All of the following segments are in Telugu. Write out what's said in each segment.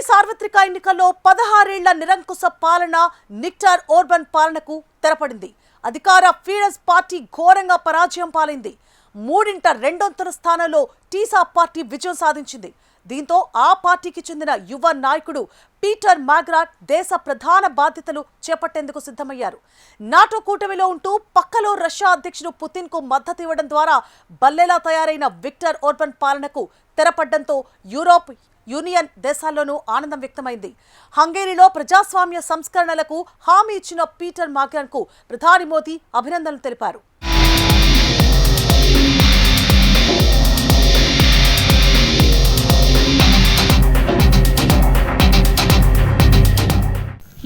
సార్వత్రిక ఎన్నికల్లో 16 ఏళ్ల నిరంకుశ పాలన విక్టర్ ఓర్బన్ పాలనకు తెరపడింది. అధికార ఫిడెస్ పార్టీ ఘోరంగా పరాజయం పాలైంది. 3/2 స్థానాల్లో టీసా పార్టీ విజయం సాధించింది. దీంతో ఆ పార్టీకి చెందిన యువ నాయకుడు పీటర్ మాగ్రాట్ దేశ ప్రధాన బాధ్యతలు చేపట్టేందుకు సిద్ధమయ్యారు. నాటో కూటమిలో ఉంటూ పక్కలో రష్యా అధ్యక్షుడు పుతిన్కు మద్దతు ఇవ్వడం ద్వారా బల్లెలా తయారైన విక్టర్ ఓర్బన్ పాలనకు తెరపడ్డంతో యూరోప్ యూనియన్ దేశాల్లోనూ ఆనందం వ్యక్తమైంది. హంగేరీలో ప్రజాస్వామ్య సంస్కరణలకు హామీ ఇచ్చిన పీటర్ మాగ్రాట్కు ప్రధాని మోదీ అభినందనలు తెలిపారు.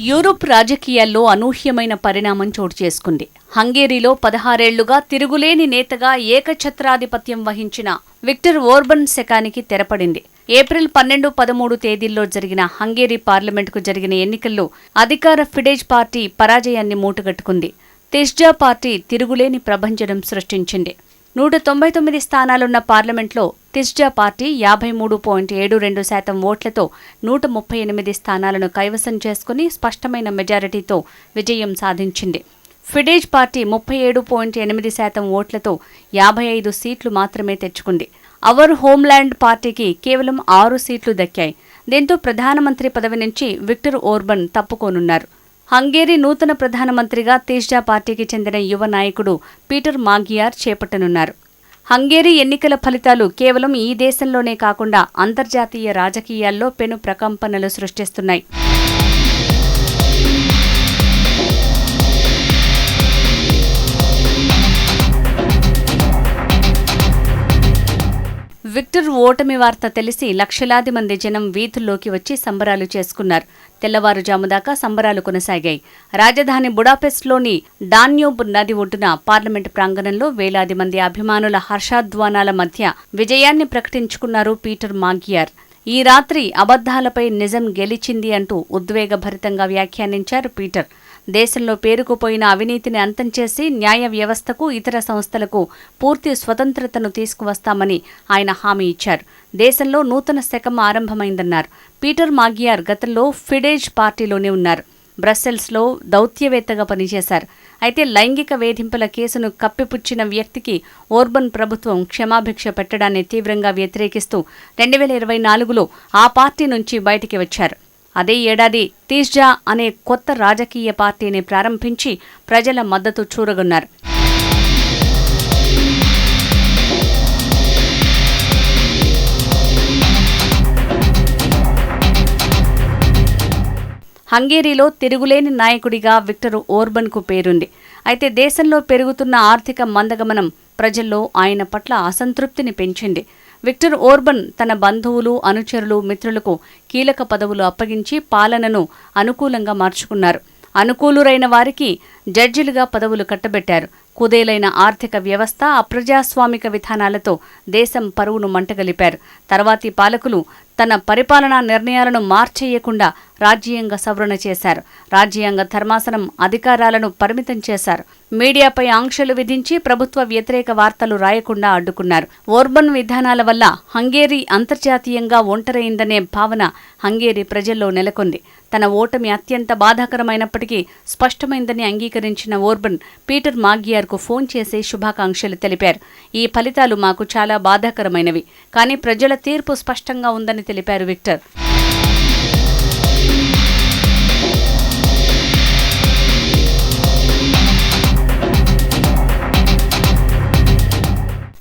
యూరోప్ రాజకీయాల్లో అనూహ్యమైన పరిణామం చోటు చేసుకుంది. హంగేరీలో 16 ఏళ్లుగా తిరుగులేని నేతగా ఏకఛత్రాధిపత్యం వహించిన విక్టర్ ఓర్బన్ శకానికి తెరపడింది. ఏప్రిల్ 12, 13 తేదీల్లో జరిగిన హంగేరీ పార్లమెంటుకు జరిగిన ఎన్నికల్లో అధికార ఫిడెస్ పార్టీ పరాజయాన్ని మూటగట్టుకుంది. తిస్జా పార్టీ తిరుగులేని ప్రభంజనం సృష్టించింది. 199 స్థానాలున్న పార్లమెంట్లో తిస్జా పార్టీ 53.72% ఓట్లతో 138 స్థానాలను కైవసం చేసుకుని స్పష్టమైన మెజారిటీతో విజయం సాధించింది. ఫిడెస్ పార్టీ 37.8% ఓట్లతో 55 సీట్లు మాత్రమే తెచ్చుకుంది. అవర్ హోమ్ల్యాండ్ పార్టీకి కేవలం 6 సీట్లు దక్కాయి. దీంతో ప్రధానమంత్రి పదవి నుంచి విక్టర్ ఓర్బన్ తప్పుకోనున్నారు. హంగేరీ నూతన ప్రధానమంత్రిగా తిస్జా పార్టీకి చెందిన యువ నాయకుడు పీటర్ మాగ్యార్ చేపట్టనున్నారు. హంగేరీ ఎన్నికల ఫలితాలు కేవలం ఈ దేశంలోనే కాకుండా అంతర్జాతీయ రాజకీయాల్లో పెను ప్రకంపనలు సృష్టిస్తున్నాయి. విక్టర్ ఓటమి వార్త తెలిసి లక్షలాది మంది జనం వీధుల్లోకి వచ్చి సంబరాలు చేసుకున్నారు. తెల్లవారుజాము దాకా సంబరాలు కొనసాగాయి. రాజధాని బుడాపెస్ట్లోని డాన్యూబ్ నది ఒడ్డున పార్లమెంటు ప్రాంగణంలో వేలాది మంది అభిమానుల హర్షాధ్వానాల మధ్య విజయాన్ని ప్రకటించుకున్నారు పీటర్ మాగ్యార్. ఈ రాత్రి అబద్ధాలపై నిజం గెలిచింది అంటూ ఉద్వేగభరితంగా వ్యాఖ్యానించారు పీటర్. దేశంలో పేరుకుపోయిన అవినీతిని అంతం చేసి న్యాయ వ్యవస్థకు, ఇతర సంస్థలకు పూర్తి స్వతంత్రతను తీసుకువస్తామని ఆయన హామీ ఇచ్చారు. దేశంలో నూతన శకం ఆరంభమైందన్నారు. పీటర్ మాగ్యార్ గతంలో ఫిడెస్ పార్టీలోనే ఉన్నారు. బ్రస్సెల్స్లో దౌత్యవేత్తగా పనిచేశారు. అయితే లైంగిక వేధింపుల కేసును కప్పిపుచ్చిన వ్యక్తికి ఓర్బన్ ప్రభుత్వం క్షమాభిక్ష పెట్టడాన్ని తీవ్రంగా వ్యతిరేకిస్తూ 2024లో ఆ పార్టీ నుంచి బయటికి వచ్చారు. అదే ఏడాది తిస్జా అనే కొత్త రాజకీయ పార్టీని ప్రారంభించి ప్రజల మద్దతు చూరగొన్నారు. హంగేరీలో తిరుగులేని నాయకుడిగా విక్టర్ ఓర్బన్కు పేరుంది. అయితే దేశంలో పెరుగుతున్న ఆర్థిక మందగమనం ప్రజల్లో ఆయన పట్ల అసంతృప్తిని పెంచింది. విక్టర్ ఓర్బన్ తన బంధువులు, అనుచరులు, మిత్రులకు కీలక పదవులు అప్పగించి పాలనను అనుకూలంగా మార్చుకున్నారు. అనుకూలురైన వారికి జడ్జిలుగా పదవులు కట్టబెట్టారు. కుదేలైన ఆర్థిక వ్యవస్థ, అప్రజాస్వామిక విధానాలతో దేశం పరువును మంటగలిపారు. తర్వాతి పాలకులు తన పరిపాలనా నిర్ణయాలను మార్చేయకుండా రాజ్యాంగ సవరణ చేశారు. రాజ్యాంగ ధర్మాసనం అధికారాలను పరిమితం చేశారు. మీడియాపై ఆంక్షలు విధించి ప్రభుత్వ వ్యతిరేక వార్తలు రాయకుండా అడ్డుకున్నారు. ఓర్బన్ విధానాల వల్ల హంగేరీ అంతర్జాతీయంగా ఒంటరైందనే భావన హంగేరీ ప్రజల్లో నెలకొంది. తన ఓటమి అత్యంత బాధాకరమైనప్పటికీ స్పష్టమైందని అంగీకరించిన ఓర్బన్ పీటర్ మాగ్యార్కు ఫోన్ చేసి శుభాకాంక్షలు తెలిపారు. ఈ ఫలితాలు మాకు చాలా బాధాకరమైనవి, కానీ ప్రజల తీర్పు స్పష్టంగా ఉందని తెలిపారు విక్టర్.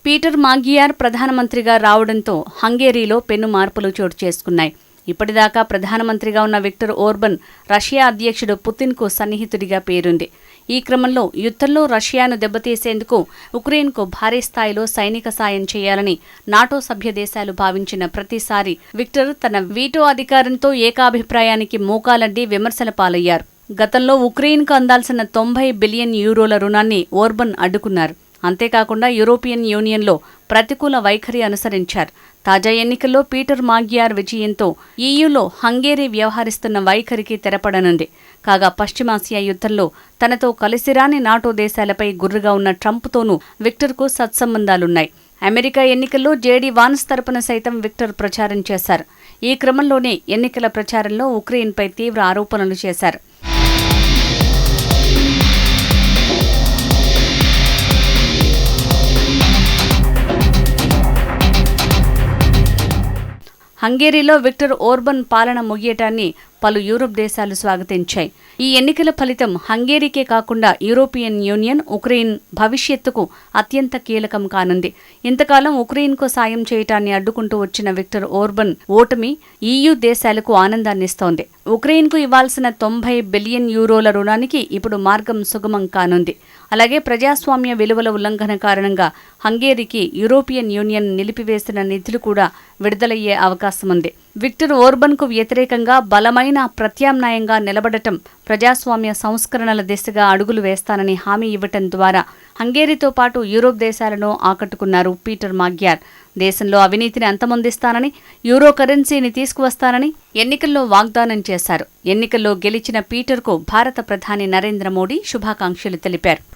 పీటర్ మాగ్యార్ ప్రధానమంత్రిగా రావడంతో హంగేరీలో పెను మార్పులు చోటు చేసుకున్నాయి. ఇప్పటిదాకా ప్రధానమంత్రిగా ఉన్న విక్టర్ ఓర్బన్ రష్యా అధ్యక్షుడు పుతిన్కు సన్నిహితుడిగా పేరుంది. ఈ క్రమంలో యుద్ధంలో రష్యాను దెబ్బతీసేందుకు ఉక్రెయిన్కు భారీ స్థాయిలో సైనిక సాయం చేయాలని నాటో సభ్య దేశాలు భావించిన ప్రతిసారి విక్టర్ తన వీటో అధికారంతో ఏకాభిప్రాయానికి మోకాలడ్డి విమర్శల పాలయ్యారు. గతంలో ఉక్రెయిన్కు అందాల్సిన 90 బిలియన్ యూరోల రుణాన్ని ఓర్బన్ అడ్డుకున్నారు. అంతేకాకుండా యూరోపియన్ యూనియన్లో ప్రతికూల వైఖరి అనుసరించారు. తాజా ఎన్నికల్లో పీటర్ మాగ్యార్ విజయంతో ఈయూలో హంగేరీ వ్యవహరిస్తున్న వైఖరికి తెరపడనుంది. కాగా పశ్చిమాసియా యుద్ధంలో తనతో కలిసిరాని నాటో దేశాలపై గుర్రుగా ఉన్న ట్రంప్తోనూ విక్టర్కు సత్సంబంధాలున్నాయి. అమెరికా ఎన్నికల్లో జేడీ వాన్స్ తరపున సైతం విక్టర్ ప్రచారం చేశారు. ఈ క్రమంలోనే ఎన్నికల ప్రచారంలో ఉక్రెయిన్పై తీవ్ర ఆరోపణలు చేశారు. హంగేరీలో విక్టర్ ఓర్బన్ పాలన ముగియటాన్ని పలు యూరోప్ దేశాలు స్వాగతించాయి. ఈ ఎన్నికల ఫలితం హంగేరీకే కాకుండా యూరోపియన్ యూనియన్, ఉక్రెయిన్ భవిష్యత్తుకు అత్యంత కీలకం కానుంది. ఇంతకాలం ఉక్రెయిన్కు సాయం చేయటాన్ని అడ్డుకుంటూ వచ్చిన విక్టర్ ఓర్బన్ ఓటమి EU దేశాలకు ఆనందాన్నిస్తోంది. ఉక్రెయిన్కు ఇవ్వాల్సిన 90 బిలియన్ యూరోల రుణానికి ఇప్పుడు మార్గం సుగమం కానుంది. అలాగే ప్రజాస్వామ్య విలువల ఉల్లంఘన కారణంగా హంగేరీకి యూరోపియన్ యూనియన్ నిలిపివేసిన నిధులు కూడా విడుదలయ్యే అవకాశం ఉంది. విక్టర్ ఓర్బన్కు వ్యతిరేకంగా బలమైన ప్రత్యామ్నాయంగా నిలబడటం, ప్రజాస్వామ్య సంస్కరణల దిశగా అడుగులు వేస్తానని హామీ ఇవ్వటం ద్వారా హంగేరీతో పాటు యూరోప్ దేశాలను ఆకట్టుకున్నారు పీటర్ మాగ్యార్. దేశంలో అవినీతిని అంతమొందిస్తానని, యూరో కరెన్సీని తీసుకువస్తానని ఎన్నికల్లో వాగ్దానం చేశారు. ఎన్నికల్లో గెలిచిన పీటర్కు భారత ప్రధాని నరేంద్ర మోడీ శుభాకాంక్షలు తెలిపారు.